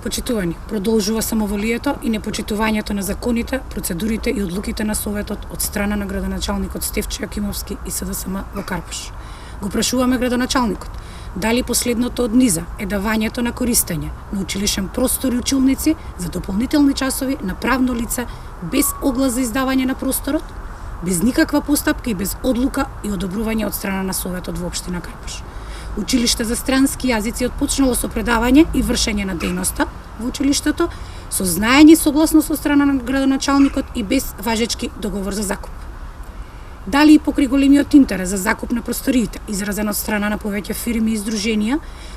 Почитувани, продолжува самоволието и непочитувањето на законите, процедурите и одлуките на Советот од страна на градоначалникот Стефчо Јакимовски и СДСМ во Карпош. Го прашуваме градоначалникот дали последното од низа е давањето на користење на училишен простор и училници за дополнителни часови на правно лице без оглас за издавање на просторот, без никаква постапка и без одлука и одобрување од страна на Советот во општина Карпош. Училиште за странски јазици отпочнало со предавање и вршење на дејноста во училиштето со знаење и согласност од страна на градоначалникот и без важечки договор за закуп. Дали и покрај големиот интерес за закуп на просториите, изразен од страна на повеќе фирми и издруженија,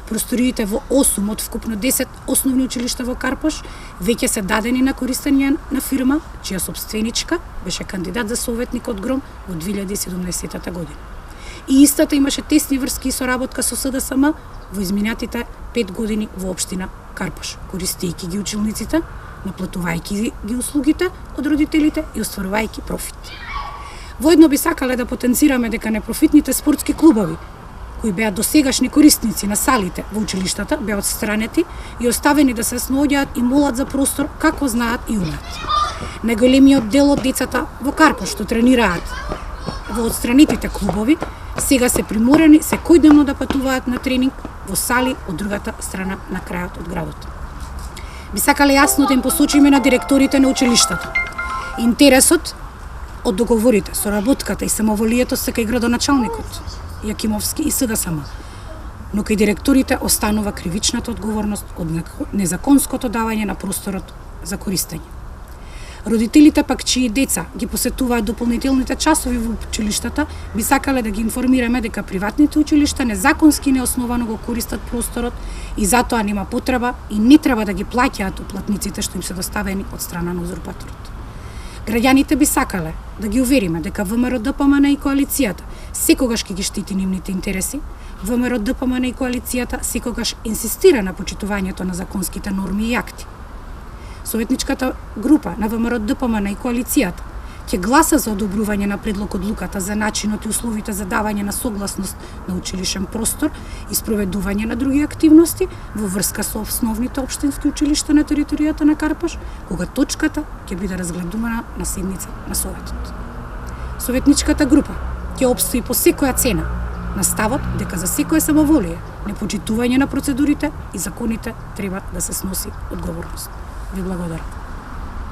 просториите во 8 од вкупно 10 основни училишта во Карпош веќе се дадени на користење на фирма, чија собственичка беше кандидат за советник од ГРОМ во 2017 година. И истата имаше тесни врски и соработка со СДСМ во изминатите 5 години во општина Карпош, користејќи ги училниците, наплатувајќи ги услугите од родителите и остварувајќи профит. Воедно би сакале да потенцираме дека непрофитните спортски клубови, кои беа досегашни корисници на салите во училиштата, беа отстранети и оставени да се снаоѓаат и молат за простор како знаат и умеат. Најголемиот дел од децата во Карпош што тренираат во отстранетите клубови, сега се приморени секојдневно да патуваат на тренинг во сали од другата страна на крајот од градот. Би сакале јасно да им посочиме на директорите на училиштата интересот од договорите, соработката и самоволието се кај градоначалникот Јакимовски и СДСМ, но кај директорите останува кривичната одговорност од незаконското давање на просторот за користење. Родителите пак чии деца ги посетуваат дополнителните часови во училиштата, би сакале да ги информираме дека приватните училишта незаконски неосновано го користат просторот и затоа нема потреба и не треба да ги плаќаат уплатниците што им се доставени од страна на узурпаторот. Граѓаните би сакале да ги увериме дека ВМРО ДПМН и коалицијата секогаш ќе ги штити нивните интереси, ВМРО ДПМН и коалицијата секогаш инсистира на почитувањето на законските норми и акти. Советничката група на ВМРО ДПМН и коалицијата ќе гласа за одобрување на предлог одлуката за начинот и условите за давање на согласност на училишен простор и спроведување на други активности во врска со основните општински училишта на територијата на Карпош, кога точката ќе биде разгледувана на седница на Советот. Советничката група ќе опстои по секоја цена на ставот дека за секое самоволие, непочитување на процедурите и законите треба да се сноси одговорност. Ви благодарам.